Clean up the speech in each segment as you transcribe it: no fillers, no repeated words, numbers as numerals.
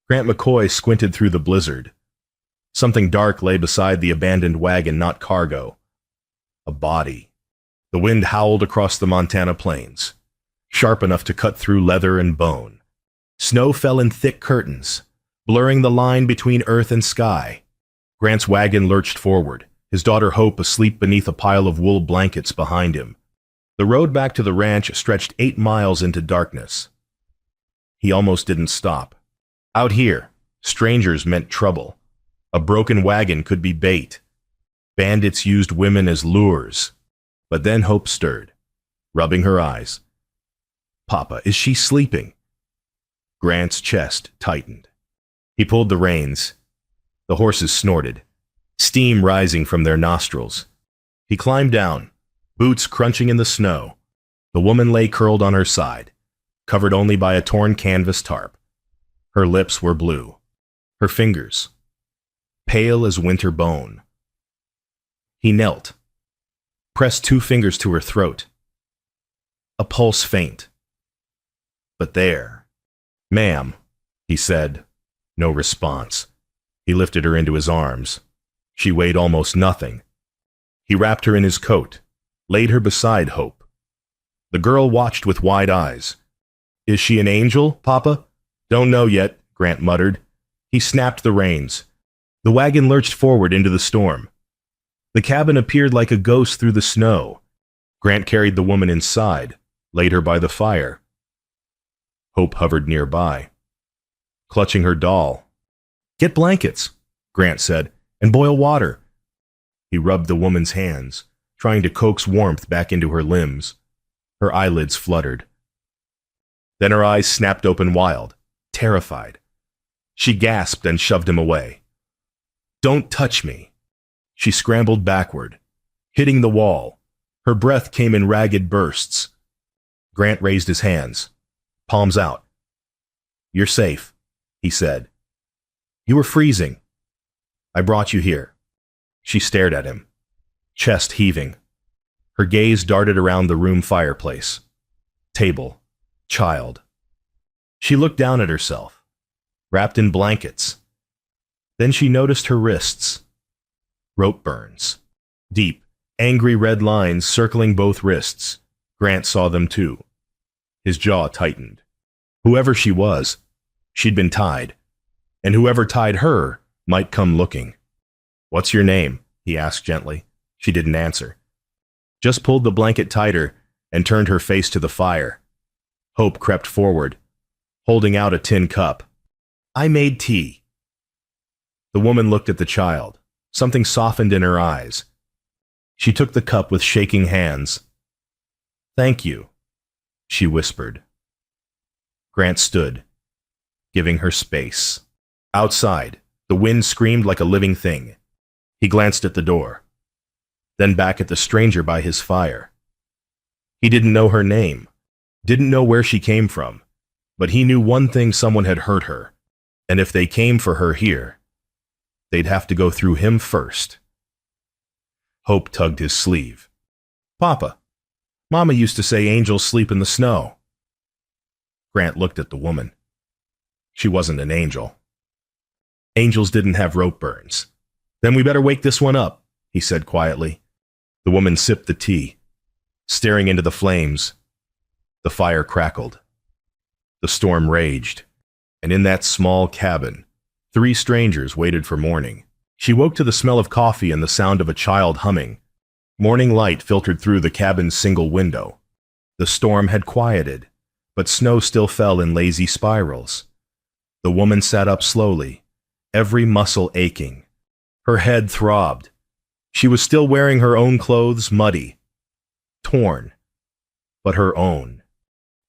Grant McCoy squinted through the blizzard. Something dark lay beside the abandoned wagon, not cargo. A body. The wind howled across the Montana plains, sharp enough to cut through leather and bone. Snow fell in thick curtains, blurring the line between earth and sky. Grant's wagon lurched forward, his daughter Hope asleep beneath a pile of wool blankets behind him. The road back to the ranch stretched 8 miles into darkness. He almost didn't stop. Out here, strangers meant trouble. A broken wagon could be bait. Bandits used women as lures. But then Hope stirred, rubbing her eyes. "Papa, is she sleeping?" Grant's chest tightened. He pulled the reins. The horses snorted, steam rising from their nostrils. He climbed down, boots crunching in the snow. The woman lay curled on her side, covered only by a torn canvas tarp. Her lips were blue, her fingers pale as winter bone. He knelt, pressed 2 fingers to her throat. A pulse faint. But there. "Ma'am," he said. No response. He lifted her into his arms. She weighed almost nothing. He wrapped her in his coat, laid her beside Hope. The girl watched with wide eyes. "Is she an angel, Papa?" "Don't know yet," Grant muttered. He snapped the reins. The wagon lurched forward into the storm. The cabin appeared like a ghost through the snow. Grant carried the woman inside, laid her by the fire. Hope hovered nearby, clutching her doll. "Get blankets," Grant said, "and boil water." He rubbed the woman's hands, trying to coax warmth back into her limbs. Her eyelids fluttered. Then her eyes snapped open wide, terrified. She gasped and shoved him away. "Don't touch me." She scrambled backward, hitting the wall. Her breath came in ragged bursts. Grant raised his hands, palms out. "You're safe," he said. "You were freezing. I brought you here." She stared at him, chest heaving. Her gaze darted around the room fireplace. Table. Child. She looked down at herself, wrapped in blankets. Then she noticed her wrists. Rope burns. Deep, angry red lines circling both wrists. Grant saw them too. His jaw tightened. Whoever she was, she'd been tied. And whoever tied her might come looking. "What's your name?" he asked gently. She didn't answer. Just pulled the blanket tighter and turned her face to the fire. Hope crept forward, holding out a tin cup. "I made tea." The woman looked at the child. Something softened in her eyes. She took the cup with shaking hands. "Thank you," she whispered. Grant stood, giving her space. Outside, the wind screamed like a living thing. He glanced at the door, then back at the stranger by his fire. He didn't know her name, didn't know where she came from, but he knew one thing: someone had hurt her, and if they came for her here, they'd have to go through him first. Hope tugged his sleeve. "Papa, Mama used to say angels sleep in the snow." Grant looked at the woman. She wasn't an angel. Angels didn't have rope burns. "Then we better wake this one up," he said quietly. The woman sipped the tea, staring into the flames. The fire crackled. The storm raged, and in that small cabin, 3 strangers waited for morning. She woke to the smell of coffee and the sound of a child humming. Morning light filtered through the cabin's single window. The storm had quieted, but snow still fell in lazy spirals. The woman sat up slowly, every muscle aching. Her head throbbed. She was still wearing her own clothes, muddy, torn, but her own.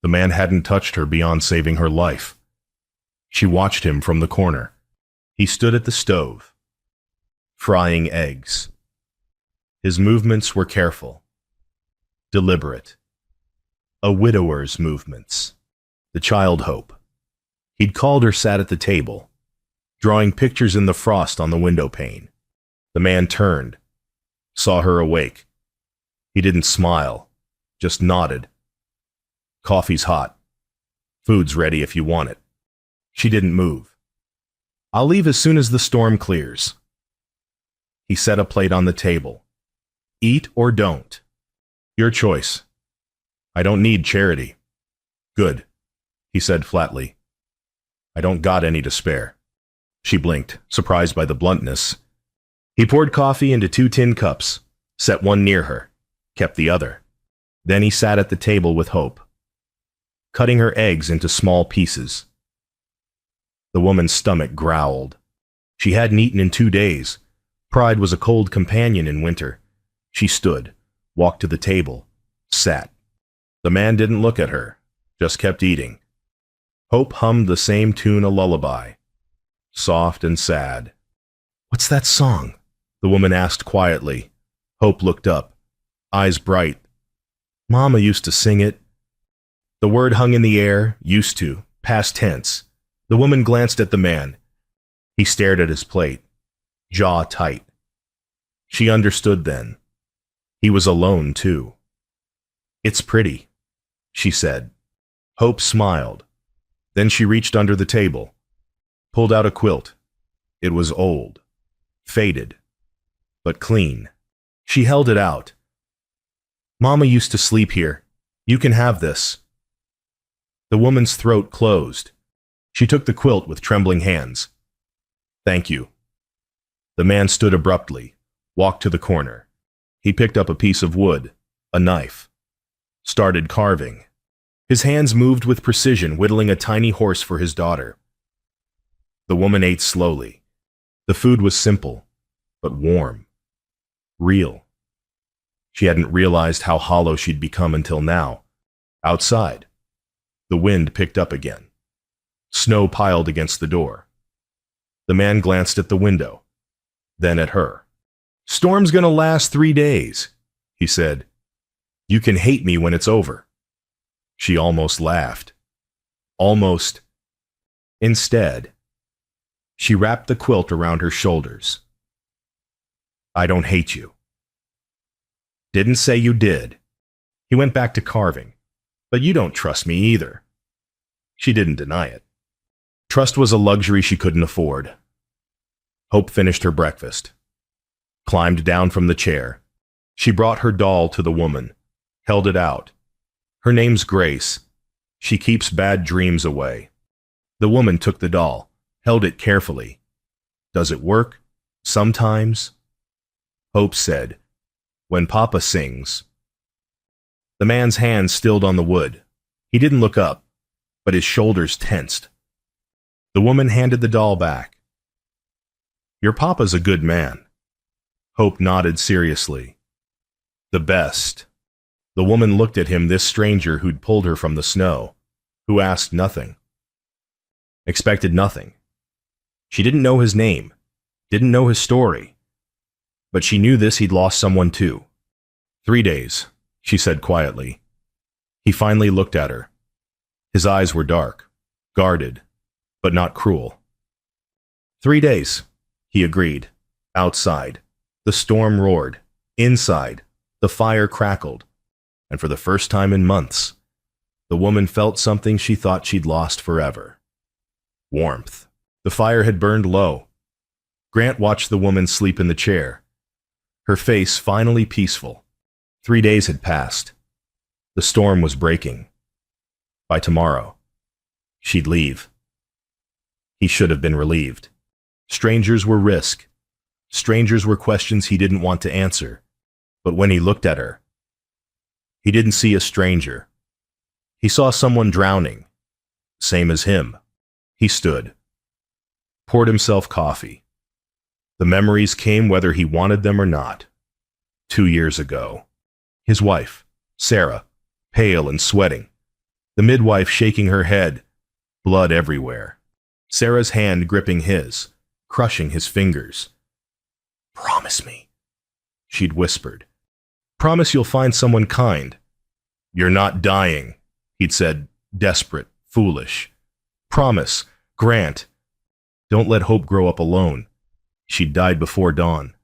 The man hadn't touched her beyond saving her life. She watched him from the corner. He stood at the stove, frying eggs. His movements were careful, deliberate. A widower's movements. The child Hope. He'd called her sat at the table, drawing pictures in the frost on the window pane. The man turned, saw her awake. He didn't smile, just nodded. "Coffee's hot. Food's ready if you want it." She didn't move. I'll leave as soon as the storm clears. He set a plate on the table. Eat or don't. Your choice. I don't need charity. Good, he said flatly. I don't got any to spare. She blinked, surprised by the bluntness. He poured coffee into 2 tin cups, set one near her, kept the other. Then he sat at the table with Hope, cutting her eggs into small pieces. The woman's stomach growled. She hadn't eaten in 2 days. Pride was a cold companion in winter. She stood, walked to the table, sat. The man didn't look at her, just kept eating. Hope hummed the same tune a lullaby, soft and sad. What's that song? The woman asked quietly. Hope looked up, eyes bright. Mama used to sing it. The word hung in the air, used to, past tense. The woman glanced at the man. He stared at his plate, jaw tight. She understood then. He was alone, too. It's pretty, she said. Hope smiled. Then she reached under the table, pulled out a quilt. It was old, faded, but clean. She held it out. Mama used to sleep here. You can have this. The woman's throat closed. She took the quilt with trembling hands. Thank you. The man stood abruptly, walked to the corner. He picked up a piece of wood, a knife, started carving. His hands moved with precision, whittling a tiny horse for his daughter. The woman ate slowly. The food was simple, but warm, real. She hadn't realized how hollow she'd become until now. Outside, the wind picked up again. Snow piled against the door. The man glanced at the window, then at her. Storm's gonna last 3 days, he said. You can hate me when it's over. She almost laughed. Almost. Instead, she wrapped the quilt around her shoulders. I don't hate you. Didn't say you did. He went back to carving. But you don't trust me either. She didn't deny it. Trust was a luxury she couldn't afford. Hope finished her breakfast, climbed down from the chair. She brought her doll to the woman, held it out. Her name's Grace. She keeps bad dreams away. The woman took the doll, held it carefully. Does it work? Sometimes. Hope said, when Papa sings. The man's hand stilled on the wood. He didn't look up, but his shoulders tensed. The woman handed the doll back. Your papa's a good man. Hope nodded seriously. The best. The woman looked at him, this stranger who'd pulled her from the snow, who asked nothing, expected nothing. She didn't know his name, didn't know his story, but she knew this: he'd lost someone too. 3 days, she said quietly. He finally looked at her. His eyes were dark, guarded, but not cruel. 3 days, he agreed. Outside, the storm roared. Inside, the fire crackled. And for the first time in months, the woman felt something she thought she'd lost forever. Warmth. The fire had burned low. Grant watched the woman sleep in the chair, her face finally peaceful. 3 days had passed. The storm was breaking. By tomorrow, she'd leave. He should have been relieved. Strangers were risk. Strangers were questions he didn't want to answer. But when he looked at her, he didn't see a stranger. He saw someone drowning, same as him. He stood, poured himself coffee. The memories came whether he wanted them or not. 2 years ago. His wife, Sarah, pale and sweating. The midwife shaking her head, blood everywhere. Sarah's hand gripping his, crushing his fingers. Promise me, she'd whispered. Promise you'll find someone kind. You're not dying, he'd said, desperate, foolish. Promise, Grant. Don't let Hope grow up alone. She'd died before dawn.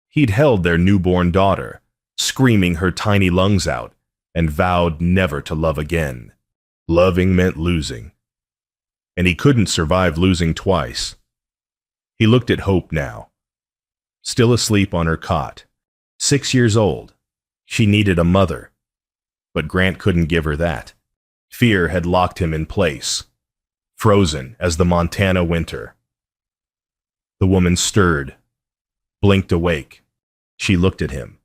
He'd held their newborn daughter, screaming her tiny lungs out, and vowed never to love again. Loving meant losing. And he couldn't survive losing twice. He looked at Hope now, still asleep on her cot. 6 years old. She needed a mother. But Grant couldn't give her that. Fear had locked him in place, frozen as the Montana winter. The woman stirred, blinked awake. She looked at him,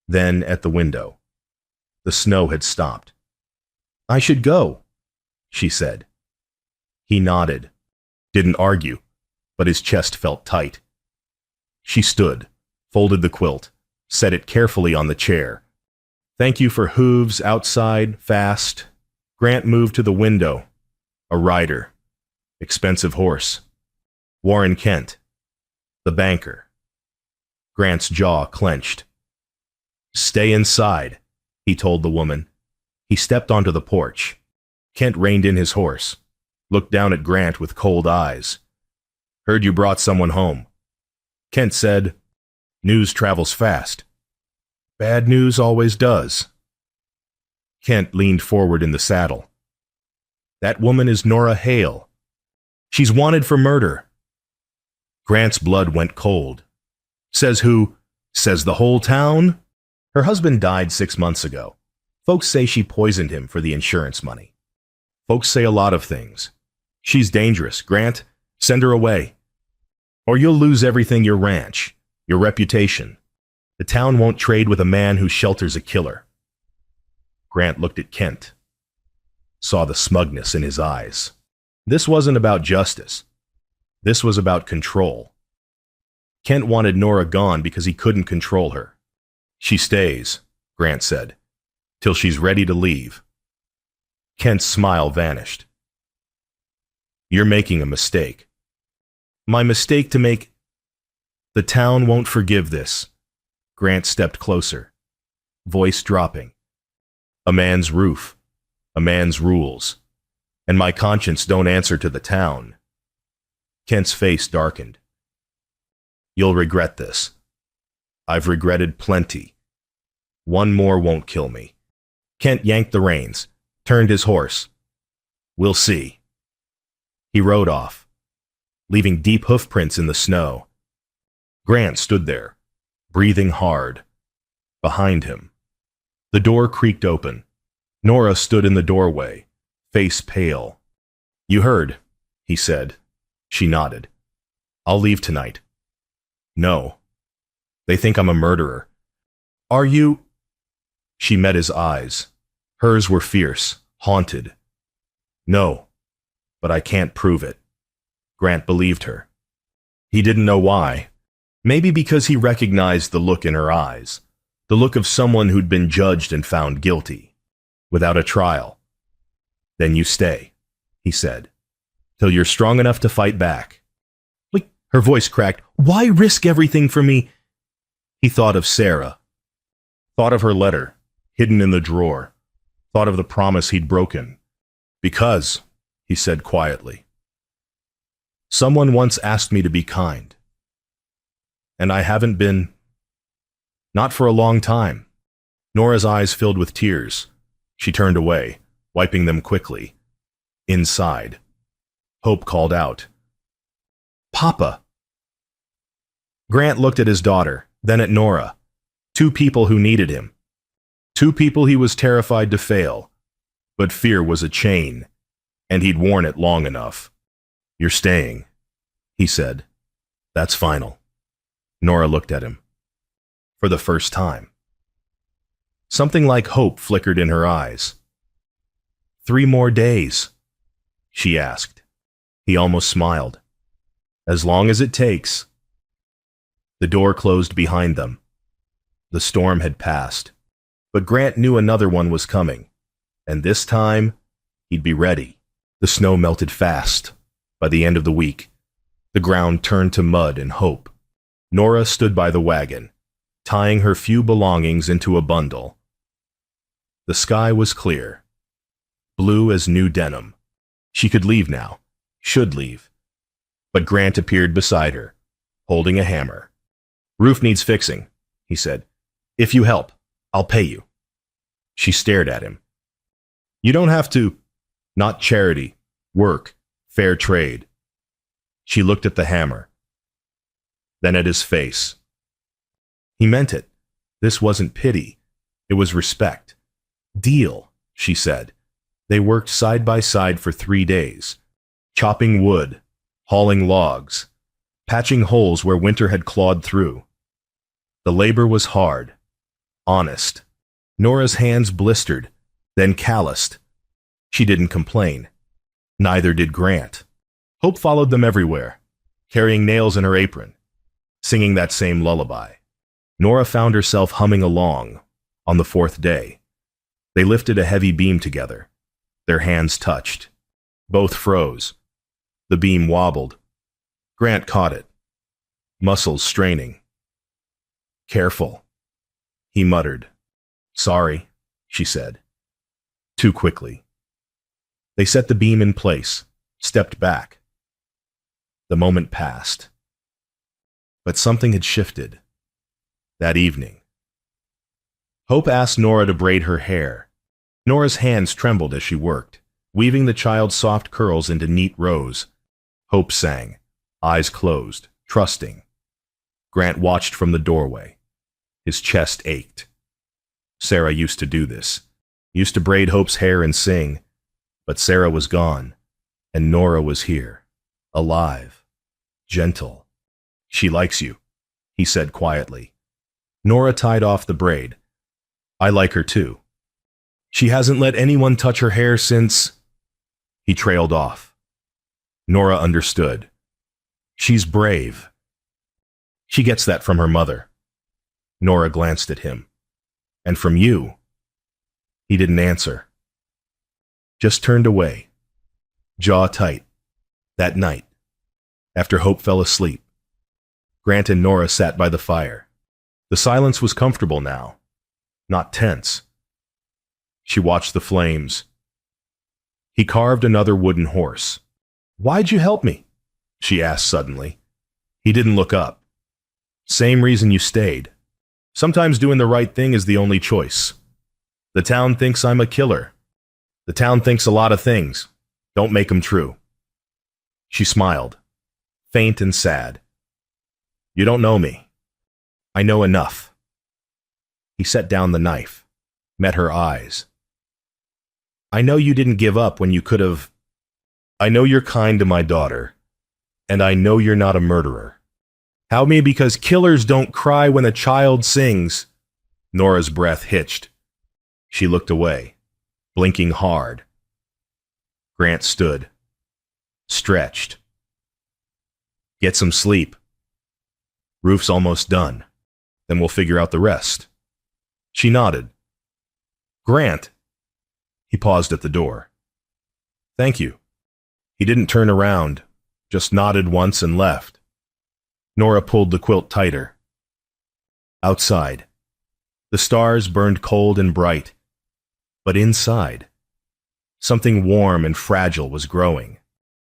then at the window. The snow had stopped. "I should go," she said. He nodded, didn't argue, but his chest felt tight. She stood, folded the quilt, set it carefully on the chair. "Thank you for hooves outside, fast." Grant moved to the window. A rider. Expensive horse. Warren Kent. The banker. Grant's jaw clenched. "Stay inside," he told the woman. He stepped onto the porch. Kent reined in his horse, looked down at Grant with cold eyes. "Heard you brought someone home." Kent said, "News travels fast." "Bad news always does." Kent leaned forward in the saddle. "That woman is Nora Hale. She's wanted for murder." Grant's blood went cold. "Says who? Says the whole town?" "Her husband died 6 months ago. Folks say she poisoned him for the insurance money." "Folks say a lot of things. She's dangerous. Grant, send her away. Or you'll lose everything, your ranch, your reputation. The town won't trade with a man who shelters a killer." Grant looked at Kent, saw the smugness in his eyes. This wasn't about justice. This was about control. Kent wanted Nora gone because he couldn't control her. "She stays," Grant said, "till she's ready to leave." Kent's smile vanished. "You're making a mistake." "My mistake to make—" "The town won't forgive this." Grant stepped closer, voice dropping. "A man's roof, a man's rules, and my conscience don't answer to the town." Kent's face darkened. "You'll regret this. I've regretted plenty. One more won't kill me." Kent yanked the reins, turned his horse. "We'll see." He rode off, leaving deep hoofprints in the snow. Grant stood there, breathing hard. Behind him, the door creaked open. Nora stood in the doorway, face pale. "You heard," he said. She nodded. "I'll leave tonight." "No. They think I'm a murderer." "Are you—" She met his eyes. Hers were fierce, haunted. "No, but I can't prove it." Grant believed her. He didn't know why. Maybe because he recognized the look in her eyes, the look of someone who'd been judged and found guilty, without a trial. "Then you stay," he said, "till you're strong enough to fight back." "Like," her voice cracked, "why risk everything for me?" He thought of Sarah, thought of her letter, hidden in the drawer, thought of the promise he'd broken. "Because," he said quietly, "someone once asked me to be kind. And I haven't been. Not for a long time." Nora's eyes filled with tears. She turned away, wiping them quickly. Inside, Hope called out, "Papa!" Grant looked at his daughter, then at Nora. 2 people who needed him. 2 people he was terrified to fail. But fear was a chain, and he'd worn it long enough. "You're staying," he said. "That's final." Nora looked at him. For the first time. Something like hope flickered in her eyes. 3 more days?" she asked. He almost smiled. "As long as it takes." The door closed behind them. The storm had passed. But Grant knew another one was coming. And this time, he'd be ready. The snow melted fast. By the end of the week, the ground turned to mud and hope. Nora stood by the wagon, tying her few belongings into a bundle. The sky was clear, blue as new denim. She could leave now, should leave. But Grant appeared beside her, holding a hammer. "Roof needs fixing," he said. "If you help, I'll pay you." She stared at him. "You don't have to." "Not charity. Work. Fair trade." She looked at the hammer. then at his face. He meant it. This wasn't pity. It was respect. Deal, she said. They worked side by side for 3 days, chopping wood, hauling logs, patching holes where winter had clawed through. The labor was hard, honest. Nora's hands blistered, then calloused. She didn't complain. Neither did Grant. Hope followed them everywhere, carrying nails in her apron, singing that same lullaby. Nora found herself humming along on the 4th day. They lifted a heavy beam together. Their hands touched. Both froze. The beam wobbled. Grant caught it, muscles straining. Careful, he muttered. Sorry, she said. Too quickly. They set the beam in place, stepped back. The moment passed. But something had shifted. That evening. Hope asked Nora to braid her hair. Nora's hands trembled as she worked, weaving the child's soft curls into neat rows. Hope sang, eyes closed, trusting. Grant watched from the doorway. His chest ached. Sarah used to do this, used to braid Hope's hair and sing, but Sarah was gone, and Nora was here, alive, gentle. She likes you, he said quietly. Nora tied off the braid. I like her too. She hasn't let anyone touch her hair since... He trailed off. Nora understood. She's brave. She gets that from her mother. Nora glanced at him. And from you. He didn't answer. Just turned away, jaw tight. That night, after Hope fell asleep, Grant and Nora sat by the fire. The silence was comfortable now, not tense. She watched the flames. He carved another wooden horse. Why'd you help me? She asked suddenly. He didn't look up. Same reason you stayed. Sometimes doing the right thing is the only choice. The town thinks I'm a killer. The town thinks a lot of things. Don't make them true. She smiled, faint and sad. You don't know me. I know enough. He set down the knife, met her eyes. I know you didn't give up when you could have. I know you're kind to my daughter, and I know you're not a murderer. Help me because killers don't cry when a child sings. Nora's breath hitched. She looked away, blinking hard. Grant stood, stretched. Get some sleep. Roof's almost done. Then we'll figure out the rest. She nodded. Grant. He paused at the door. Thank you. He didn't turn around, just nodded once and left. Nora pulled the quilt tighter. Outside, the stars burned cold and bright, but inside, something warm and fragile was growing,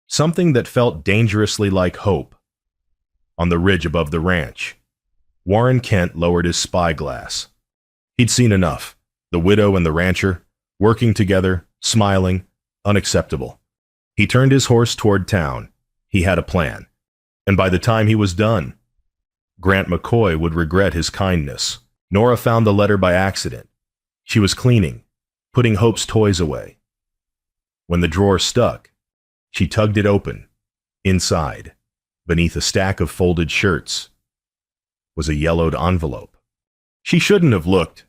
something that felt dangerously like hope. On the ridge above the ranch, Warren Kent lowered his spyglass. He'd seen enough, the widow and the rancher, working together, smiling, unacceptable. He turned his horse toward town. He had a plan. And by the time he was done, Grant McCoy would regret his kindness. Nora found the letter by accident. She was cleaning, putting Hope's toys away. When the drawer stuck, she tugged it open. Inside, beneath a stack of folded shirts, was a yellowed envelope. She shouldn't have looked,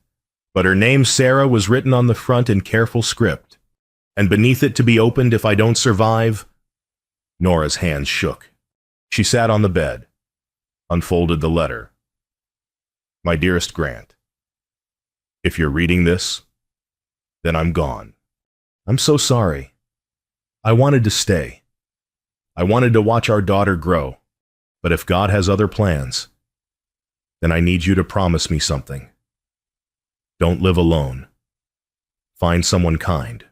but her name Sarah was written on the front in careful script, and beneath it to be opened if I don't survive. Nora's hands shook. She sat on the bed, unfolded the letter. My dearest Grant, if you're reading this, then I'm gone. I'm so sorry. I wanted to stay. I wanted to watch our daughter grow, but if God has other plans, then I need you to promise me something. Don't live alone. Find someone kind,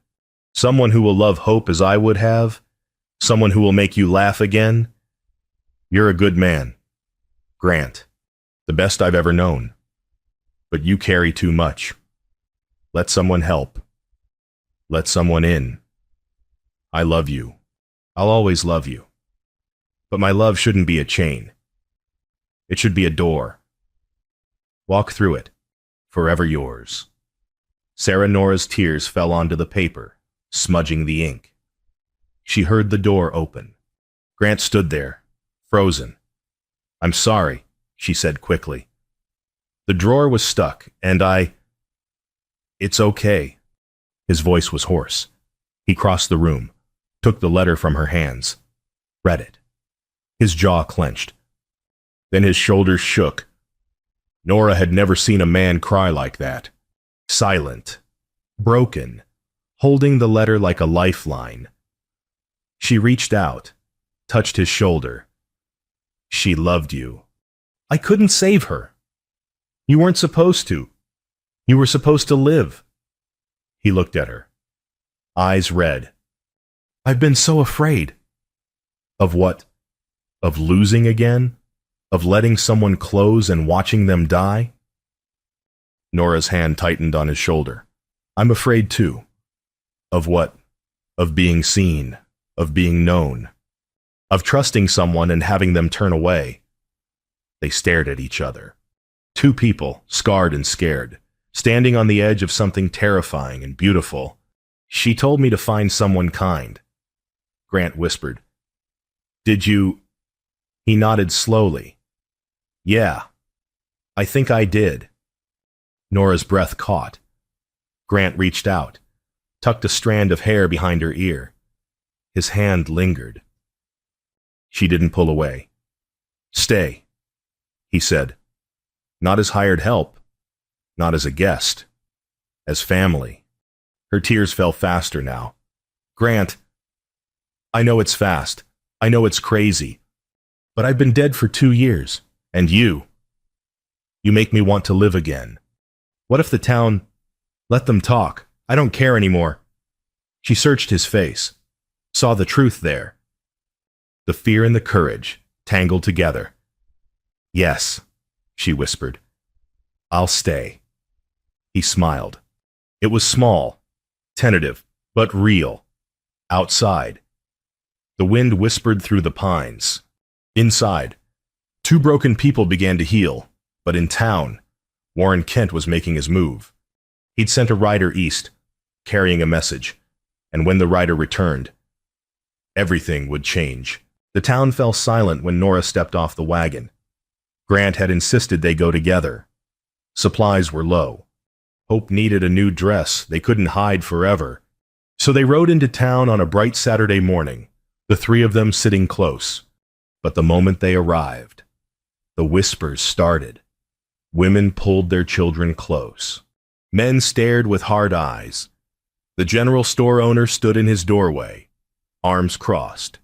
someone who will love Hope as I would have, someone who will make you laugh again. You're a good man, Grant, the best I've ever known, but you carry too much. Let someone help. Let someone in. I love you. I'll always love you. But my love shouldn't be a chain. It should be a door. Walk through it. Forever yours. Sarah Nora's tears fell onto the paper, smudging the ink. She heard the door open. Grant stood there, frozen. I'm sorry, she said quickly. The drawer was stuck, and It's okay. His voice was hoarse. He crossed the room, took the letter from her hands, read it. His jaw clenched. Then his shoulders shook. Nora had never seen a man cry like that. Silent, broken, holding the letter like a lifeline. She reached out, touched his shoulder. She loved you. I couldn't save her. You weren't supposed to. You were supposed to live. He looked at her, eyes red. I've been so afraid. Of what? Of losing again? Of letting someone close and watching them die? Nora's hand tightened on his shoulder. I'm afraid too. Of what? Of being seen, of being known, of trusting someone and having them turn away. They stared at each other. Two people, scarred and scared, standing on the edge of something terrifying and beautiful. She told me to find someone kind. Grant whispered. Did you? He nodded slowly. Yeah, I think I did. Nora's breath caught. Grant reached out, tucked a strand of hair behind her ear. His hand lingered. She didn't pull away. Stay, he said. Not as hired help, not as a guest, as family. Her tears fell faster now. Grant, I know it's fast. I know it's crazy. But I've been dead for 2 years. And you make me want to live again. What if the town let them talk? I don't care anymore. She searched his face, saw the truth there. The fear and the courage tangled together. Yes, she whispered. I'll stay. He smiled. It was small, tentative, but real. Outside. The wind whispered through the pines. Inside. Two broken people began to heal, but in town, Warren Kent was making his move. He'd sent a rider east, carrying a message, and when the rider returned, everything would change. The town fell silent when Nora stepped off the wagon. Grant had insisted they go together. Supplies were low. Hope needed a new dress. They couldn't hide forever. So they rode into town on a bright Saturday morning, the three of them sitting close. But the moment they arrived, the whispers started. Women pulled their children close. Men stared with hard eyes. The general store owner stood in his doorway, arms crossed.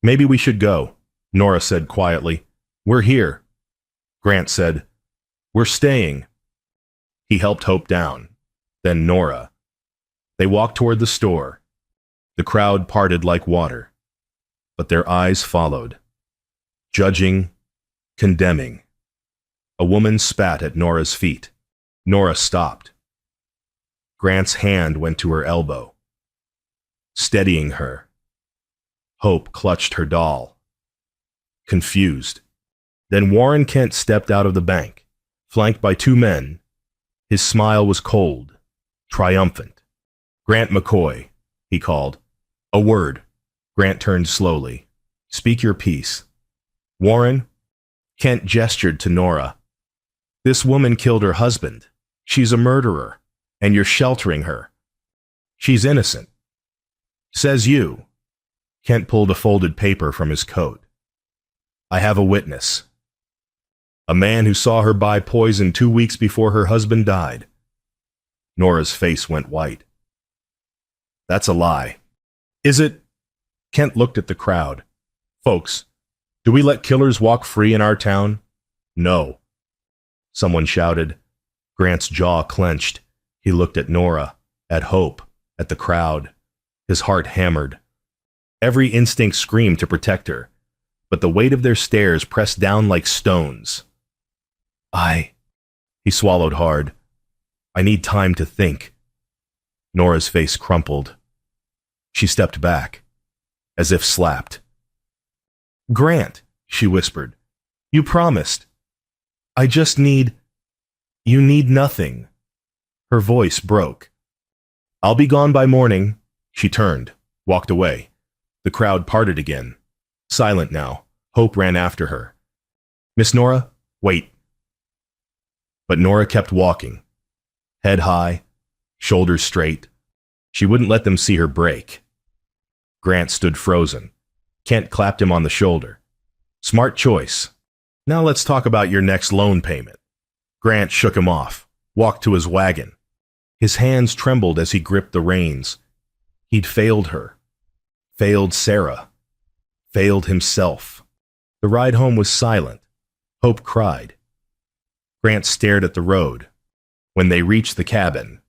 Maybe we should go, Nora said quietly. We're here. Grant said, we're staying. He helped Hope down, then Nora. They walked toward the store. The crowd parted like water, but their eyes followed, judging, condemning. A woman spat at Nora's feet. Nora stopped. Grant's hand went to her elbow, steadying her. Hope clutched her doll, confused. Then Warren Kent stepped out of the bank, flanked by two men. His smile was cold, triumphant. Grant McCoy, he called. A word. Grant turned slowly. Speak your piece. Warren? Kent gestured to Nora. This woman killed her husband. She's a murderer, and you're sheltering her. She's innocent. Says you. Kent pulled a folded paper from his coat. I have a witness. A man who saw her buy poison 2 weeks before her husband died. Nora's face went white. That's a lie. Is it? Kent looked at the crowd. Folks, do we let killers walk free in our town? No. Someone shouted. Grant's jaw clenched. He looked at Nora, at Hope, at the crowd. His heart hammered. Every instinct screamed to protect her, but the weight of their stares pressed down like stones. He swallowed hard. I need time to think. Nora's face crumpled. She stepped back, as if slapped. Grant, she whispered. You promised. I just need... You need nothing. Her voice broke. I'll be gone by morning. She turned, walked away. The crowd parted again. Silent now, Hope ran after her. Miss Nora, wait. But Nora kept walking. Head high, shoulders straight. She wouldn't let them see her break. Grant stood frozen. Kent clapped him on the shoulder. Smart choice. Now let's talk about your next loan payment. Grant shook him off, walked to his wagon. His hands trembled as he gripped the reins. He'd failed her. Failed Sarah. Failed himself. The ride home was silent. Hope cried. Grant stared at the road. When they reached the cabin,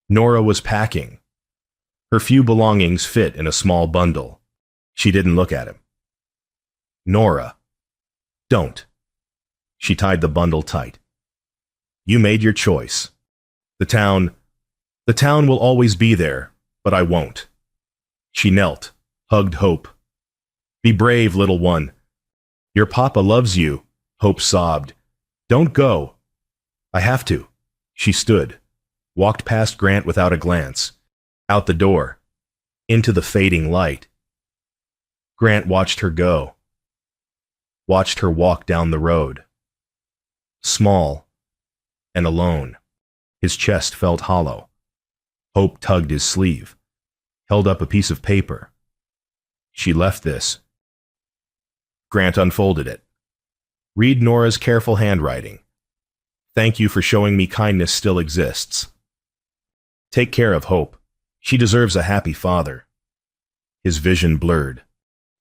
Nora was packing. Her few belongings fit in a small bundle. She didn't look at him. Nora, don't. She tied the bundle tight. You made your choice. The town will always be there, but I won't. She knelt, hugged Hope. Be brave, little one. Your papa loves you, Hope sobbed. Don't go. I have to. She stood, walked past Grant without a glance, out the door, into the fading light. Grant watched her go, watched her walk down the road. Small and alone. His chest felt hollow. Hope tugged his sleeve, held up a piece of paper. She left this. Grant unfolded it. Read Nora's careful handwriting. Thank you for showing me kindness still exists. Take care of Hope. She deserves a happy father. His vision blurred.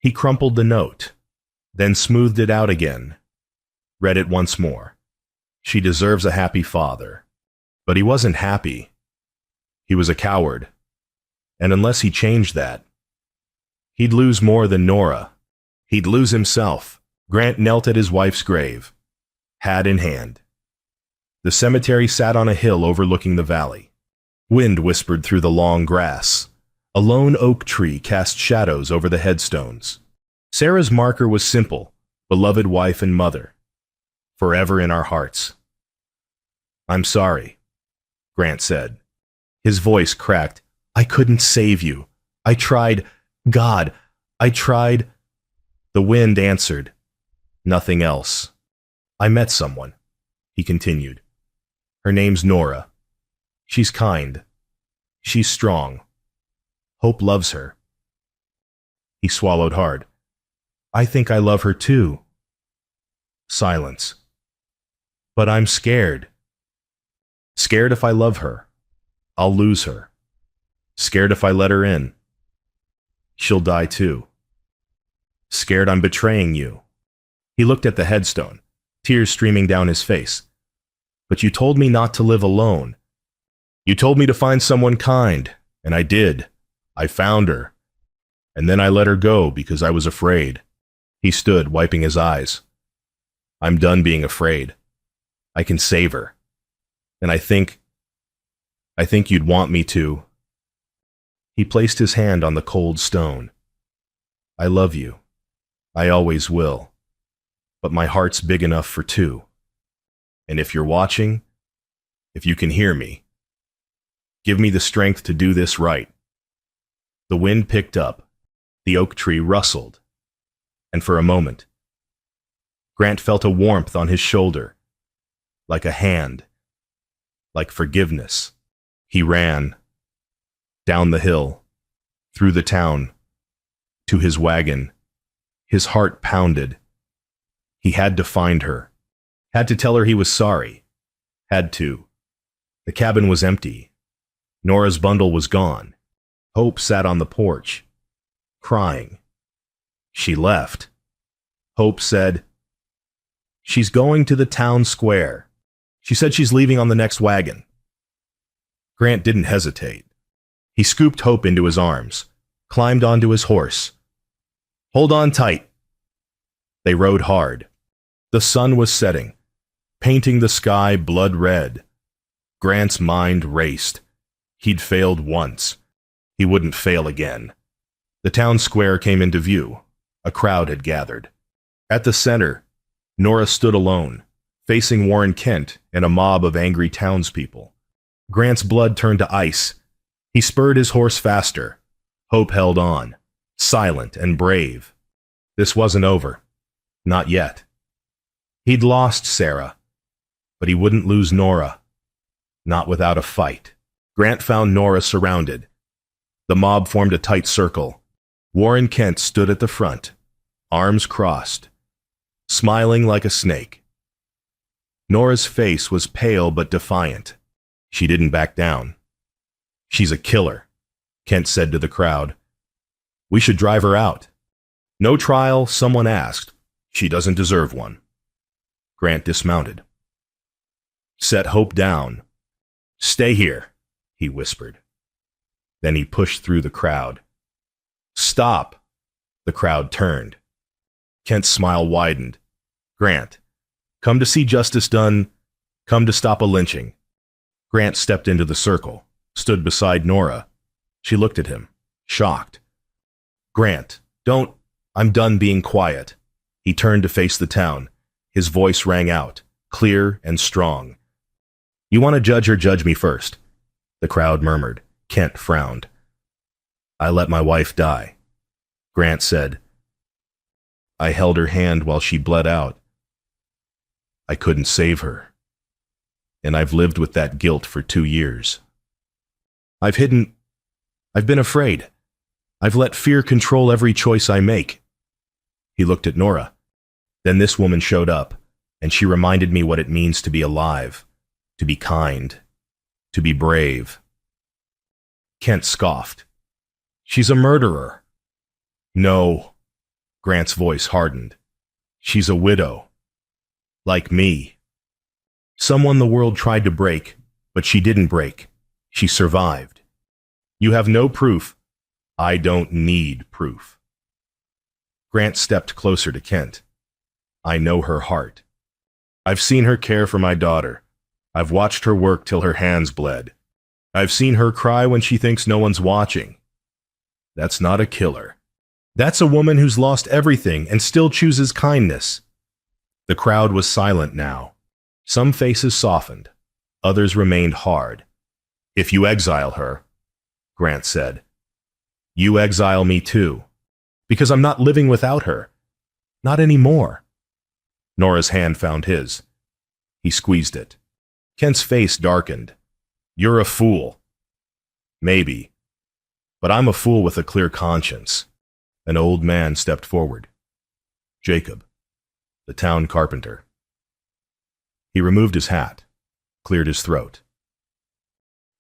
He crumpled the note, then smoothed it out again. Read it once more. She deserves a happy father. But he wasn't happy. He was a coward. And unless he changed that, he'd lose more than Nora. He'd lose himself. Grant knelt at his wife's grave, hat in hand. The cemetery sat on a hill overlooking the valley. Wind whispered through the long grass. A lone oak tree cast shadows over the headstones. Sarah's marker was simple, beloved wife and mother. Forever in our hearts. I'm sorry, Grant said. His voice cracked. I couldn't save you. I tried. God, I tried. The wind answered. Nothing else. I met someone, he continued. Her name's Nora. She's kind. She's strong. Hope loves her. He swallowed hard. I think I love her too. Silence. But I'm scared. Scared if I love her, I'll lose her. Scared if I let her in, she'll die too. Scared I'm betraying you. He looked at the headstone, tears streaming down his face. But you told me not to live alone. You told me to find someone kind, and I did. I found her. And then I let her go because I was afraid. He stood, wiping his eyes. I'm done being afraid. I can save her. And I think you'd want me to. He placed his hand on the cold stone. I love you. I always will. But my heart's big enough for two. And if you're watching, if you can hear me, give me the strength to do this right. The wind picked up. The oak tree rustled. And for a moment, Grant felt a warmth on his shoulder, like a hand, like forgiveness. He ran, down the hill, through the town, to his wagon. His heart pounded. He had to find her, had to tell her he was sorry, had to. The cabin was empty. Nora's bundle was gone. Hope sat on the porch, crying. She left. Hope said, she's going to the town square. She said she's leaving on the next wagon. Grant didn't hesitate. He scooped Hope into his arms, climbed onto his horse. Hold on tight. They rode hard. The sun was setting, painting the sky blood red. Grant's mind raced. He'd failed once. He wouldn't fail again. The town square came into view. A crowd had gathered. At the center, Nora stood alone, facing Warren Kent and a mob of angry townspeople. Grant's blood turned to ice. He spurred his horse faster. Hope held on, silent and brave. This wasn't over. Not yet. He'd lost Sarah, but he wouldn't lose Nora. Not without a fight. Grant found Nora surrounded. The mob formed a tight circle. Warren Kent stood at the front, arms crossed, smiling like a snake. Nora's face was pale but defiant. She didn't back down. "She's a killer," Kent said to the crowd. "We should drive her out." "No trial," someone asked. "She doesn't deserve one." Grant dismounted. "Set Hope down." "Stay here," he whispered. Then he pushed through the crowd. "Stop!" The crowd turned. Kent's smile widened. "Grant, come to see justice done, come to stop a lynching." Grant stepped into the circle, stood beside Nora. She looked at him, shocked. "Grant, don't, I'm done being quiet." He turned to face the town. His voice rang out, clear and strong. "You want to judge her, judge me first." The crowd murmured. Kent frowned. "I let my wife die," Grant said. "I held her hand while she bled out. I couldn't save her. And I've lived with that guilt for 2 years. I've been afraid. I've let fear control every choice I make." He looked at Nora. Then this woman showed up, and she reminded me what it means to be alive, to be kind, to be brave. Kent scoffed. "She's a murderer." "No." Grant's voice hardened. "She's a widow. Like me. Someone the world tried to break, but she didn't break. She survived. You have no proof. I don't need proof." Grant stepped closer to Kent. "I know her heart. I've seen her care for my daughter. I've watched her work till her hands bled. I've seen her cry when she thinks no one's watching. That's not a killer. That's a woman who's lost everything and still chooses kindness." The crowd was silent now. Some faces softened. Others remained hard. "If you exile her," Grant said, "you exile me too. Because I'm not living without her. Not anymore." Nora's hand found his. He squeezed it. Kent's face darkened. "You're a fool." "Maybe. But I'm a fool with a clear conscience." An old man stepped forward. Jacob, the town carpenter. He removed his hat, cleared his throat.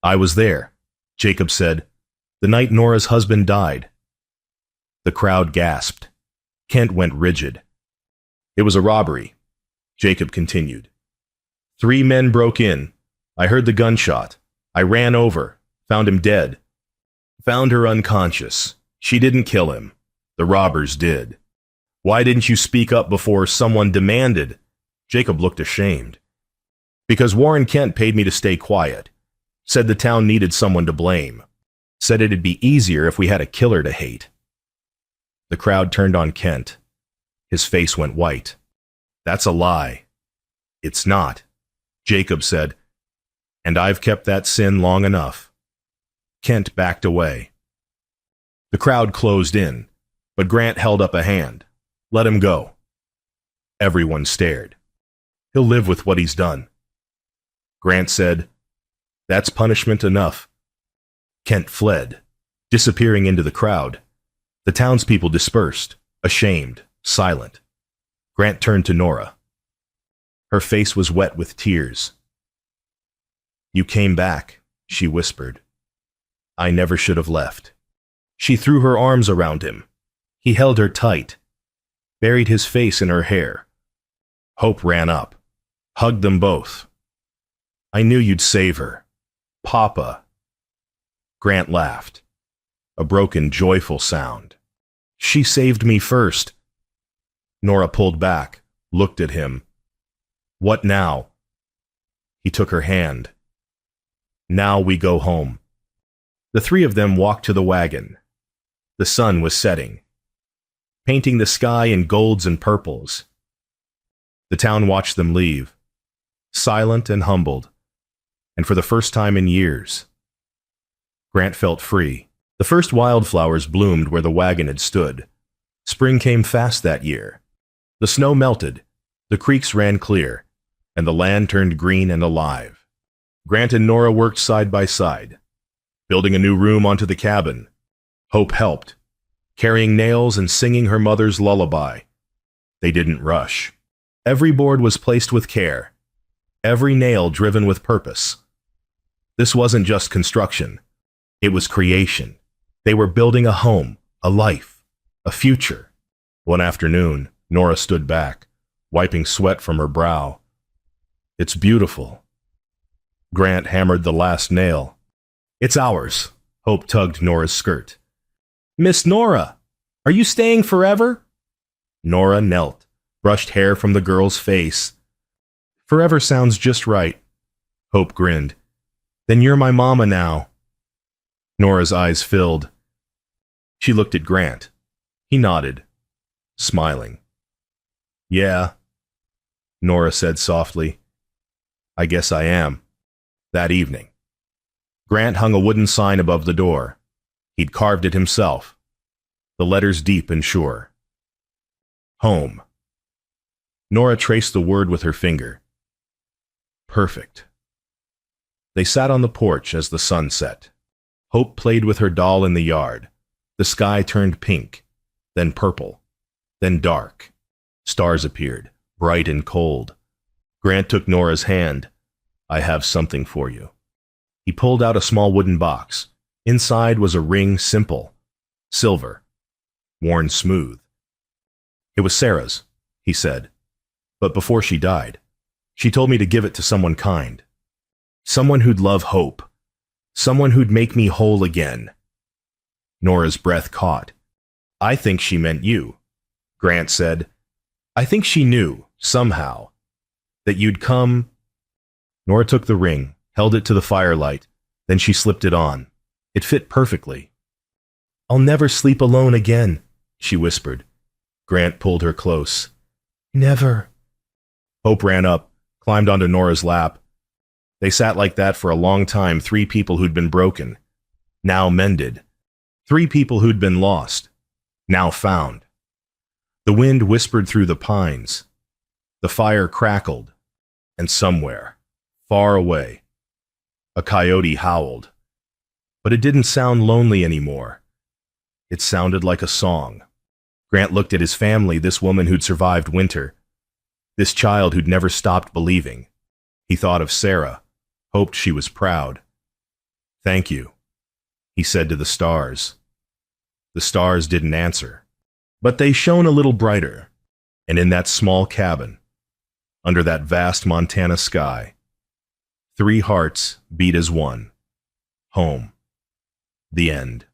"I was there," Jacob said, "the night Nora's husband died." The crowd gasped. Kent went rigid. "It was a robbery," Jacob continued. 3 men broke in. I heard the gunshot. I ran over, found him dead. Found her unconscious. She didn't kill him. The robbers did. Why didn't you speak up before someone demanded? Jacob looked ashamed. Because Warren Kent paid me to stay quiet. Said the town needed someone to blame. Said it'd be easier if we had a killer to hate. The crowd turned on Kent. His face went white. That's a lie. It's not, Jacob said. And I've kept that sin long enough. Kent backed away. The crowd closed in, but Grant held up a hand. Let him go. Everyone stared. He'll live with what he's done. Grant said, That's punishment enough. Kent fled, disappearing into the crowd. The townspeople dispersed, ashamed, silent. Grant turned to Nora. Her face was wet with tears. You came back, she whispered. I never should have left. She threw her arms around him. He held her tight, buried his face in her hair. Hope ran up, hugged them both. I knew you'd save her. Papa. Grant laughed, a broken, joyful sound. She saved me first. Nora pulled back, looked at him. What now? He took her hand. Now we go home. The 3 of them walked to the wagon. The sun was setting, painting the sky in golds and purples. The town watched them leave, silent and humbled, and for the first time in years, Grant felt free. The first wildflowers bloomed where the wagon had stood. Spring came fast that year. The snow melted, the creeks ran clear, and the land turned green and alive. Grant and Nora worked side by side, building a new room onto the cabin. Hope helped, carrying nails and singing her mother's lullaby. They didn't rush. Every board was placed with care, every nail driven with purpose. This wasn't just construction, it was creation. They were building a home, a life, a future. One afternoon, Nora stood back, wiping sweat from her brow. "It's beautiful." Grant hammered the last nail. "It's ours." Hope tugged Nora's skirt. "Miss Nora, are you staying forever?" Nora knelt, brushed hair from the girl's face. "Forever sounds just right." Hope grinned. "Then you're my mama now." Nora's eyes filled. She looked at Grant. He nodded, smiling. "Yeah," Nora said softly. "I guess I am." That evening, Grant hung a wooden sign above the door. He'd carved it himself, the letters deep and sure. Home. Nora traced the word with her finger. Perfect. They sat on the porch as the sun set. Hope played with her doll in the yard. The sky turned pink, then purple, then dark. Stars appeared, bright and cold. Grant took Nora's hand. "I have something for you." He pulled out a small wooden box. Inside was a ring, simple, silver, worn smooth. "It was Sarah's," he said. "But before she died, she told me to give it to someone kind. Someone who'd love Hope. Someone who'd make me whole again." Nora's breath caught. "I think she meant you," Grant said. "I think she knew, somehow, that you'd come." Nora took the ring, held it to the firelight, then she slipped it on. It fit perfectly. "I'll never sleep alone again," she whispered. Grant pulled her close. "Never." Hope ran up, climbed onto Nora's lap. They sat like that for a long time, three people who'd been broken, now mended. Three people who'd been lost, now found. The wind whispered through the pines. The fire crackled, and somewhere, far away, a coyote howled. But it didn't sound lonely anymore. It sounded like a song. Grant looked at his family, this woman who'd survived winter, this child who'd never stopped believing. He thought of Sarah, hoped she was proud. "Thank you," he said to the stars. The stars didn't answer, but they shone a little brighter, and in that small cabin, under that vast Montana sky, three hearts beat as one. Home. The end.